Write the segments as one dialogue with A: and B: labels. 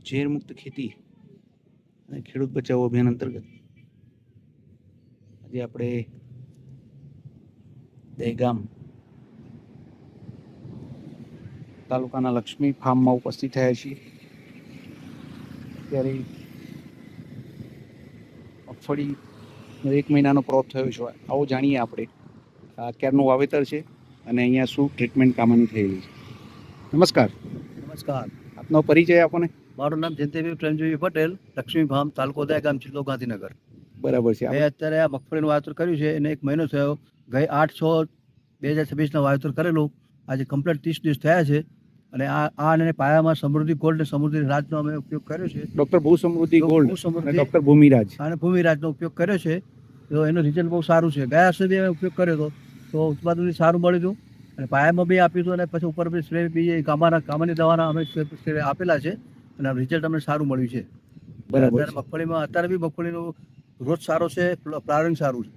A: ઝેરમુક્ત ખેતી અને ખેડૂત બચાવો અભિયાન અંતર્ગત આજે આપણે દહેગામ તાલુકાના લક્ષ્મી ફાર્મમાં ઉપસ્થિત થયા છીએ. ત્યારે મગફળીનો 1 મહિનાનો ક્રોપ થયો છે. આવો જાણીએ આપણે ક્યારનું વાવેતર છે અને અહીંયા શું ટ્રીટમેન્ટ કામની થયેલી છે. નમસ્કાર.
B: નમસ્કાર.
A: આપનો પરિચય આપોને.
B: મારું નામ જયંતિભાઈ પ્રેમજીભાઈ પટેલ, લક્ષ્મી ફાર્મ, તાલુકો દહેગામ, જિલ્લો ગાંધીનગર.
A: બરાબર છે.
B: મેં અત્યારે આ મગફળીનું વાવેતર કર્યું છે એને 1 મહિનો થયો. ગઈ 8/6/2026 વાવેતર કરેલું. આજે કમ્પ્લીટ 30 દિવસ થયા છે અને આ અને પાયામાં સમૃદ્ધિ ગોલ્ડ અને સમૃદ્ધિ રાજનો અમે ઉપયોગ કર્યો છે.
A: ડૉક્ટર ભૂ સમૃદ્ધિ ગોલ્ડ અને ડૉક્ટર ભૂમિરાજ
B: અને ભૂમિરાજનો ઉપયોગ કર્યો છે. તો એનું રિઝલ્ટ બહુ સારું છે. ગયા વર્ષે બી અમે ઉપયોગ કર્યો હતો તો ઉત્પાદન સારું મળ્યું હતું અને પાયામાં બી આપ્યું હતું અને પછી ઉપર બી સ્પ્રે બી કામાની દવાના અમે સ્પ્રે આપેલા છે અને રિઝલ્ટ અમને સારું મળ્યું છે.
A: બરાબર.
B: મગફળીમાં અત્યારે બી મગફળીનો ગ્રોથ સારો છે, ફ્લાવરિંગ સારું છે.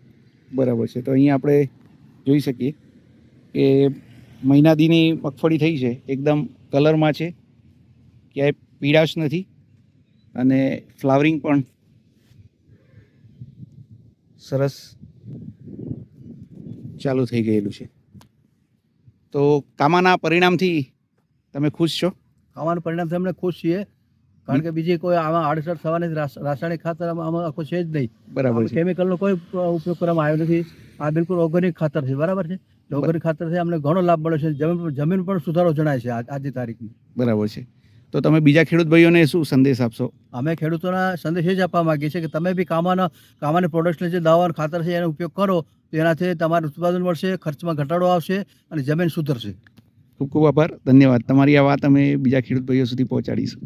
A: બરાબર છે. તો અહીંયા આપણે જોઈ શકીએ કે મહિના દીની મગફળી થઈ છે, એકદમ કલરમાં છે, ક્યાંય પીળાશ નથી અને ફ્લાવરિંગ પણ સરસ ચાલુ થઈ ગયેલું છે. તો કામાના પરિણામથી તમે ખુશ છો?
B: ખાવાનું પરિણામથી અમને ખુશ છીએ કારણ કે બીજી કોઈ આમાં આડઅસર થવાની રાસાયણિક ખાતર આમાં આખો છે જ નહીં.
A: બરાબર છે.
B: કેમિકલનો કોઈ ઉપયોગ કરવામાં આવ્યો નથી. આ બિલકુલ ઓર્ગેનિક ખાતર છે. બરાબર છે. ઓર્ગેનિક ખાતરથી અમને ઘણો લાભ મળ્યો છે. જમીન પણ સુધારો જણાય છે આજની તારીખની.
A: બરાબર છે. તો તમે બીજા ખેડૂત ભાઈઓને શું સંદેશ આપશો?
B: અમે ખેડૂતોના સંદેશ એ જ આપવા માંગીએ છીએ કે તમે બી કામાની પ્રોડક્ટની જે દવા ખાતર છે એનો ઉપયોગ કરો તો એનાથી તમારું ઉત્પાદન મળશે, ખર્ચમાં ઘટાડો આવશે અને જમીન સુધરશે.
A: ખૂબ ખૂબ આભાર. ધન્યવાદ. તમારી આ વાત અમે બીજા ખેડૂત ભાઈઓ સુધી પહોંચાડીશું.